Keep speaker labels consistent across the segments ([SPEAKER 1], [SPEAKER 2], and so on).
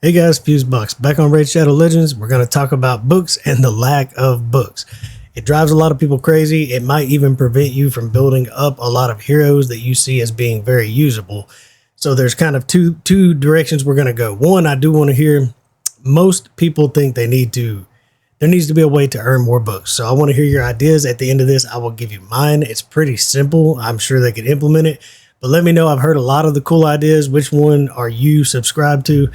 [SPEAKER 1] Hey guys, Fusebox back on Raid Shadow Legends. We're going to talk about books and the lack of books. It drives a lot of people crazy. It might even prevent you from building up a lot of heroes that you see as being very usable. So there's kind of two directions we're going to go. One, I do want to hear, most people think there needs to be a way to earn more books. So I want to hear your ideas. At the end of this, I will give you mine. It's pretty simple. I'm sure they could implement it, but let me know. I've heard a lot of the cool ideas. Which one are you subscribed to?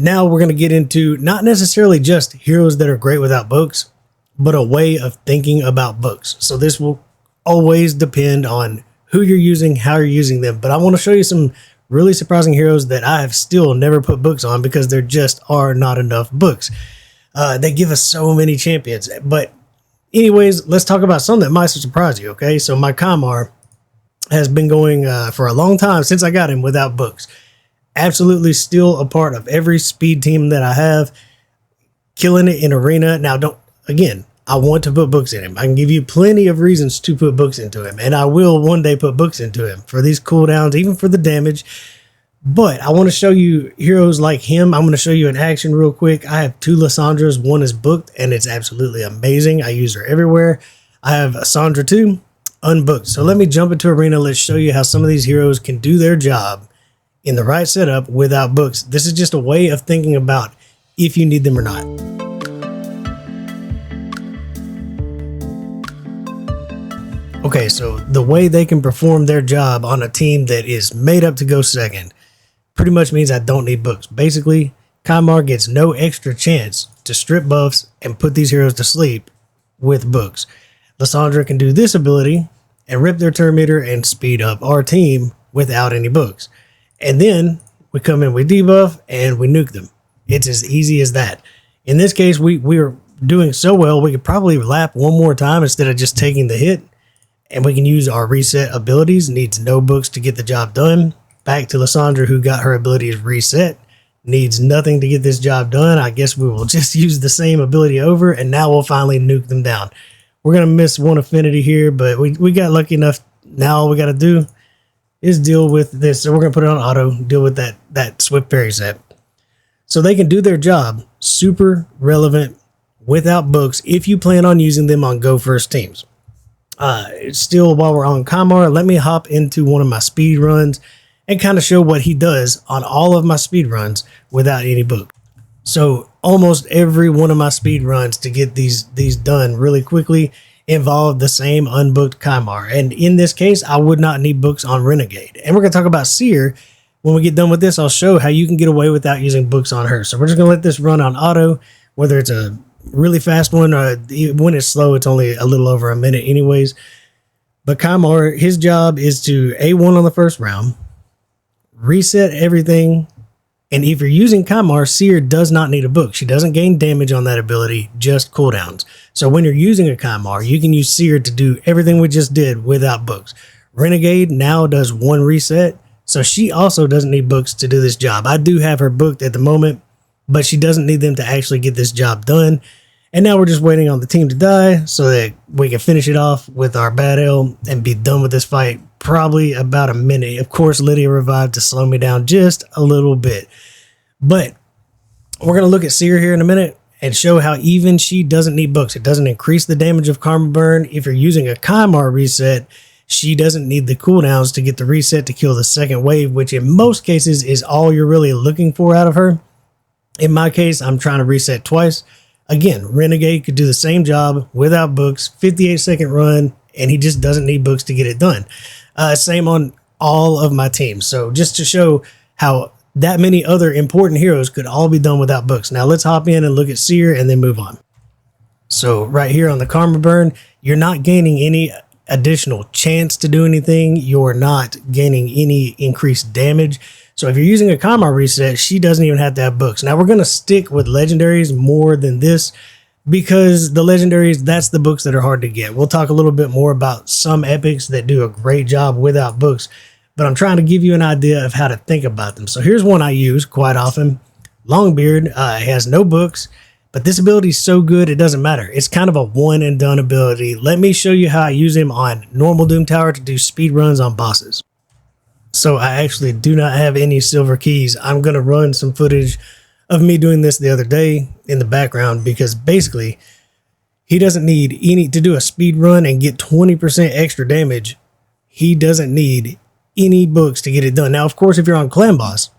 [SPEAKER 1] Now we're going to get into not necessarily just heroes that are great without books, but a way of thinking about books. So this will always depend on who you're using, how you're using them. But I want to show you some really surprising heroes that I have still never put books on because there just are not enough books. They give us so many champions. But anyways, let's talk about some that might surprise you, okay? So my Kamar has been going for a long time since I got him without books. Absolutely still a part of every speed team that I have, killing it in arena. Now, I want to put books in him. I can give you plenty of reasons to put books into him, and I will one day put books into him for these cooldowns, even for the damage. But I want to show you heroes like him. I'm going to show you in action real quick. I have two Lissandras. One is booked, and it's absolutely amazing. I use her everywhere. I have a Sandra too, unbooked. So let me jump into arena. Let's show you how some of these heroes can do their job in the right setup without books. This is just a way of thinking about if you need them or not. Okay, so the way they can perform their job on a team that is made up to go second pretty much means I don't need books. Basically, Kamar gets no extra chance to strip buffs and put these heroes to sleep with books. Lissandra can do this ability and rip their turn meter and speed up our team without any books. And then we come in with debuff and we nuke them. It's as easy as that. In this case, we're doing so well, we could probably lap one more time instead of just taking the hit. And we can use our reset abilities. Needs no books to get the job done. Back to Lissandra, who got her abilities reset. Needs nothing to get this job done. I guess we will just use the same ability over, and now we'll finally nuke them down. We're going to miss one affinity here, but we got lucky enough. Now all we got to do is deal with this. So we're going to put it on auto, deal with that Swift Parry set. So they can do their job super relevant without books if you plan on using them on go first teams. Still, while we're on Kamar, let me hop into one of my speed runs and kind of show what he does on all of my speed runs without any book. So almost every one of my speed runs to get these done really quickly involve the same unbooked Kamar. And in this case, I would not need books on Renegade. And we're going to talk about Seer. When we get done with this, I'll show how you can get away without using books on her. So we're just going to let this run on auto, whether it's a really fast one or when it's slow, it's only a little over a minute anyways. But Kamar, his job is to A1 on the first round, reset everything. And if you're using Kamar, Seer does not need a book. She doesn't gain damage on that ability, just cooldowns. So when you're using a Kamar, you can use Seer to do everything we just did without books. Renegade now does one reset, so she also doesn't need books to do this job. I do have her booked at the moment, but she doesn't need them to actually get this job done. And now we're just waiting on the team to die so that we can finish it off with our Bad L and be done with this fight. Probably about a minute. Of course, Lydia revived to slow me down just a little bit. But we're going to look at Seer here in a minute and show how even she doesn't need books. It doesn't increase the damage of Karma Burn. If you're using a Kamar reset, she doesn't need the cooldowns to get the reset to kill the second wave, which in most cases is all you're really looking for out of her. In my case, I'm trying to reset twice. Again, Renegade could do the same job without books, 58-second run, and he just doesn't need books to get it done. Same on all of my teams. So just to show how that many other important heroes could all be done without books. Now let's hop in and look at Seer and then move on. So right here on the Karma Burn, you're not gaining any additional chance to do anything. You're not gaining any increased damage. So if you're using a Kamar reset, she doesn't even have to have books. Now we're going to stick with legendaries more than this because the legendaries, that's the books that are hard to get. We'll talk a little bit more about some epics that do a great job without books, but I'm trying to give you an idea of how to think about them. So here's one I use quite often. Longbeard has no books, but this ability is so good it doesn't matter. It's kind of a one and done ability. Let me show you how I use him on normal Doom Tower to do speed runs on bosses. So I actually do not have any silver keys. I'm going to run some footage of me doing this the other day in the background, because basically he doesn't need any to do a speed run and get 20% extra damage. He doesn't need any books to get it done. Now, of course, if you're on Clan Boss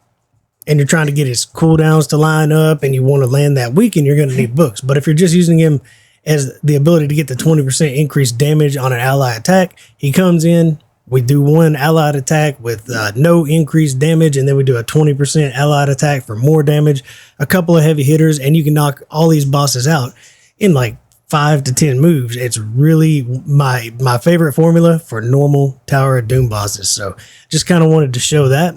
[SPEAKER 1] and you're trying to get his cooldowns to line up and you want to land that weekend, you're going to need books. But if you're just using him as the ability to get the 20% increased damage on an ally attack, he comes in, we do one allied attack with no increased damage, and then we do a 20% allied attack for more damage, a couple of heavy hitters, and you can knock all these bosses out in like 5 to 10 moves. It's really my favorite formula for normal Tower of Doom bosses. So just kind of wanted to show that.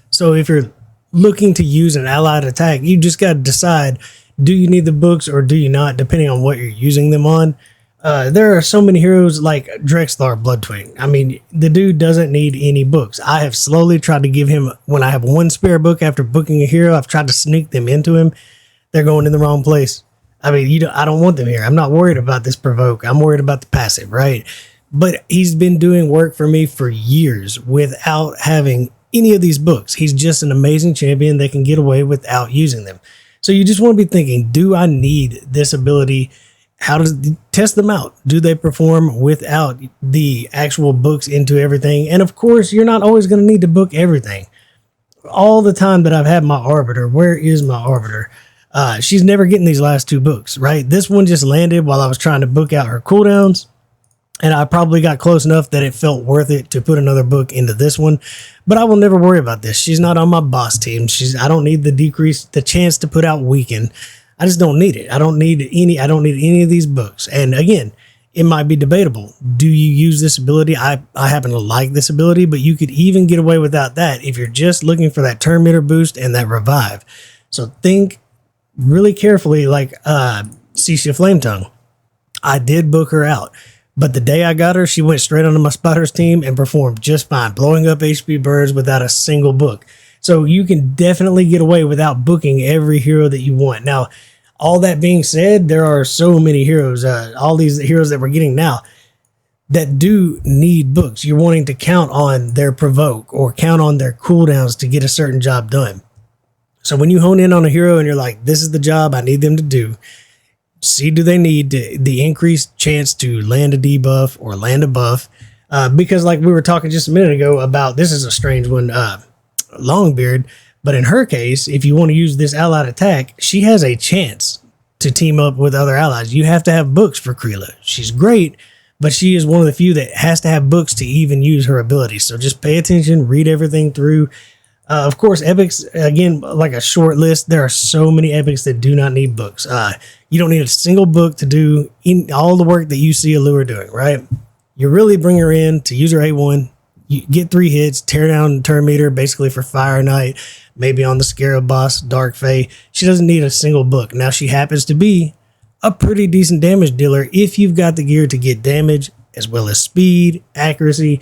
[SPEAKER 1] So if you're looking to use an allied attack, you just got to decide, do you need the books or do you not, depending on what you're using them on. There are so many heroes like Drexlar Bloodtwing. I mean, the dude doesn't need any books. I have slowly tried to give him, when I have one spare book after booking a hero, I've tried to sneak them into him. They're going in the wrong place. I mean, I don't want them here. I'm not worried about this provoke. I'm worried about the passive, right? But he's been doing work for me for years without having any of these books. He's just an amazing champion that can get away without using them. So you just want to be thinking, do I need this ability? How does test them out? Do they perform without the actual books into everything? And of course, you're not always going to need to book everything. All the time that I've had my Arbiter, where is my Arbiter? She's never getting these last 2 books, right? This one just landed while I was trying to book out her cooldowns, and I probably got close enough that it felt worth it to put another book into this one. But I will never worry about this. She's not on my boss team. I don't need the chance to put out Weaken. I just don't need it. I don't need any of these books. And again, it might be debatable. Do you use this ability? I happen to like this ability, but you could even get away without that if you're just looking for that turn meter boost and that revive. So think really carefully, like Cecia Flametongue. I did book her out, but the day I got her, she went straight onto my spotters team and performed just fine, blowing up HP birds without a single book. So you can definitely get away without booking every hero that you want. Now, all that being said, there are so many heroes, all these heroes that we're getting now, that do need books. You're wanting to count on their provoke or count on their cooldowns to get a certain job done. So when you hone in on a hero and you're like, this is the job I need them to do, see, do they need the increased chance to land a debuff or land a buff? Because like we were talking just a minute ago about, this is a strange one, Longbeard, but in her case, if you want to use this allied attack, she has a chance to team up with other allies. You have to have books for Kreela. She's great, but she is one of the few that has to have books to even use her abilities. So just pay attention, read everything through. Of course, epics, again, like a short list, there are so many epics that do not need books. You don't need a single book to do all the work that you see Allure doing, right? You really bring her in to use her A1, you get 3 hits, tear down turn meter, basically for Fire Knight, maybe on the Scarab boss, Dark Fae. She doesn't need a single book. Now, she happens to be a pretty decent damage dealer if you've got the gear to get damage, as well as speed, accuracy.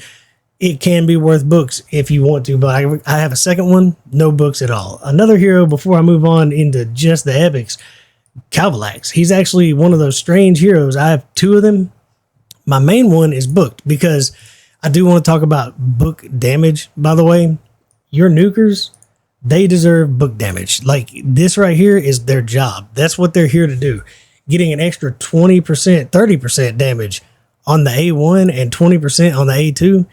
[SPEAKER 1] It can be worth books if you want to, but I have a second one, no books at all. Another hero, before I move on into just the epics, Calvalax. He's actually one of those strange heroes. I have 2 of them. My main one is booked because I do want to talk about book damage, by the way. Your nukers, they deserve book damage. Like, this right here is their job. That's what they're here to do. Getting an extra 20%, 30% damage on the A1 and 20% on the A2,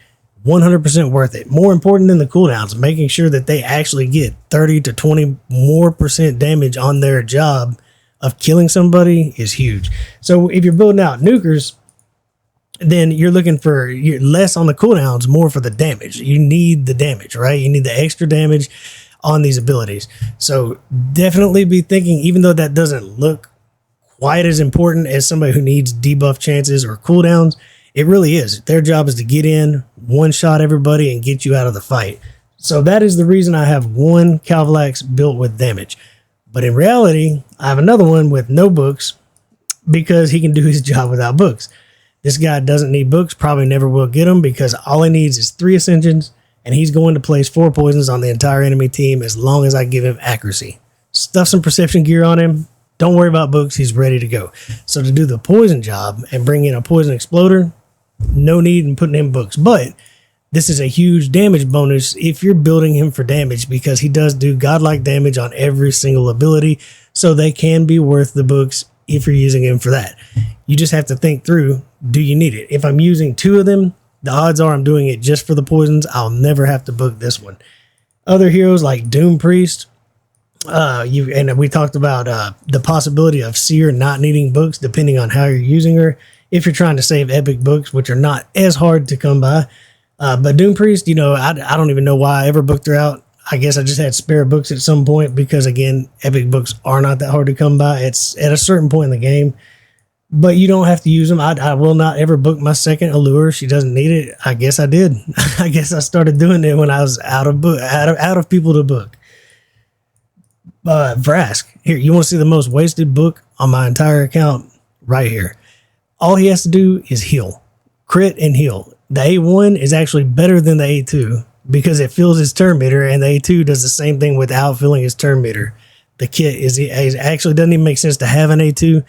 [SPEAKER 1] 100% worth it. More important than the cooldowns, making sure that they actually get 30 to 20 more % damage on their job of killing somebody is huge. So if you're building out nukers, then you're looking for less on the cooldowns, more for the damage. You need the damage, right? You need the extra damage on these abilities. So definitely be thinking, even though that doesn't look quite as important as somebody who needs debuff chances or cooldowns, it really is. Their job is to get in, one-shot everybody, and get you out of the fight. So that is the reason I have one Calvalax built with damage. But in reality, I have another one with no books because he can do his job without books. This guy doesn't need books, probably never will get them because all he needs is 3 ascensions, and he's going to place 4 poisons on the entire enemy team as long as I give him accuracy. Stuff some perception gear on him. Don't worry about books. He's ready to go. So to do the poison job and bring in a poison exploder, no need in putting in books. But This is a huge damage bonus if you're building him for damage, because he does do godlike damage on every single ability. So they can be worth the books if you're using him for that. You just have to think through, do you need it? If I'm using 2 of them, the odds are I'm doing it just for the poisons. I'll never have to book this one. Other heroes like Doom Priest, and we talked about the possibility of Seer not needing books depending on how you're using her, if you're trying to save epic books, which are not as hard to come by. But Doom Priest, I don't even know why I ever booked her out. I guess I just had spare books at some point because, again, epic books are not that hard to come by. It's at a certain point in the game, but you don't have to use them. I will not ever book my second Allure. She doesn't need it. I guess I did. I guess I started doing it when I was out of people to book. Vrask, here, you want to see the most wasted book on my entire account? Right here. All he has to do is heal. Crit and heal. The A1 is actually better than the A2 because it fills his turn meter, and the A2 does the same thing without filling his turn meter. The kit is actually doesn't even make sense to have an A2,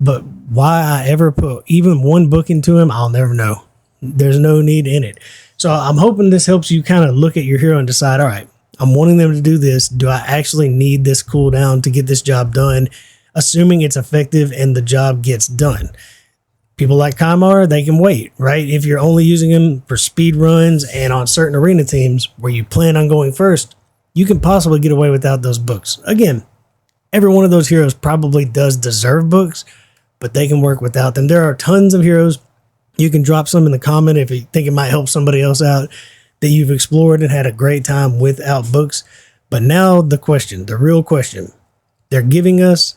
[SPEAKER 1] but why I ever put even one book into him, I'll never know. There's no need in it. So I'm hoping this helps you kind of look at your hero and decide, all right, I'm wanting them to do this. Do I actually need this cooldown to get this job done? Assuming it's effective and the job gets done. People like Kymar, they can wait, right? If you're only using them for speed runs and on certain arena teams where you plan on going first, you can possibly get away without those books. Again, every one of those heroes probably does deserve books, but they can work without them. There are tons of heroes. You can drop some in the comment if you think it might help somebody else out that you've explored and had a great time without books. But now the question, the real question, they're giving us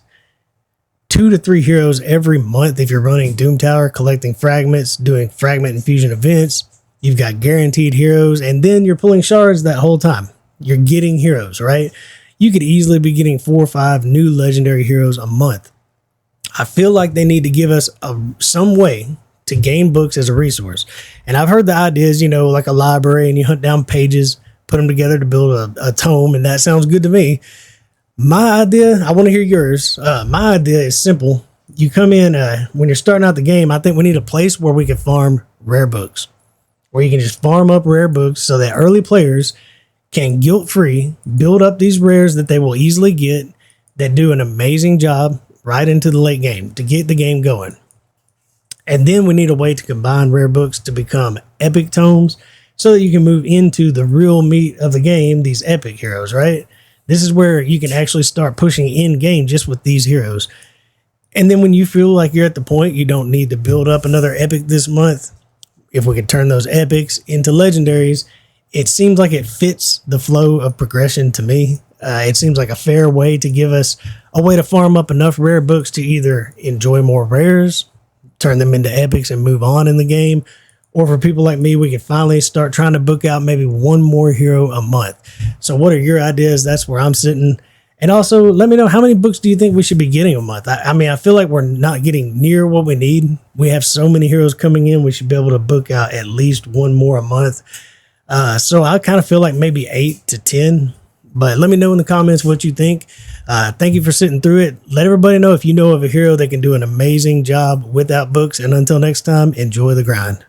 [SPEAKER 1] 2 to 3 heroes every month if you're running Doom Tower, collecting fragments, doing fragment infusion events. You've got guaranteed heroes, and then you're pulling shards that whole time. You're getting heroes, right? You could easily be getting 4 or 5 new legendary heroes a month. I feel like they need to give us some way to gain books as a resource. And I've heard the ideas, like a library, and you hunt down pages, put them together to build a tome, and that sounds good to me. My idea, I want to hear yours. My idea is simple. You come in, when you're starting out the game, I think we need a place where we can farm rare books, where you can just farm up rare books so that early players can guilt-free build up these rares that they will easily get, that do an amazing job right into the late game to get the game going. And then we need a way to combine rare books to become epic tomes so that you can move into the real meat of the game, these epic heroes, right? This is where you can actually start pushing in game just with these heroes. And then when you feel like you're at the point you don't need to build up another epic this month, if we could turn those epics into legendaries, it seems like it fits the flow of progression to me. It seems like a fair way to give us a way to farm up enough rare books to either enjoy more rares, turn them into epics and move on in the game, or for people like me, we can finally start trying to book out maybe one more hero a month. So what are your ideas? That's where I'm sitting. And also, let me know, how many books do you think we should be getting a month? I mean, I feel like we're not getting near what we need. We have so many heroes coming in, we should be able to book out at least one more a month. So I kind of feel like maybe 8 to 10. But let me know in the comments what you think. Thank you for sitting through it. Let everybody know if you know of a hero that can do an amazing job without books. And until next time, enjoy the grind.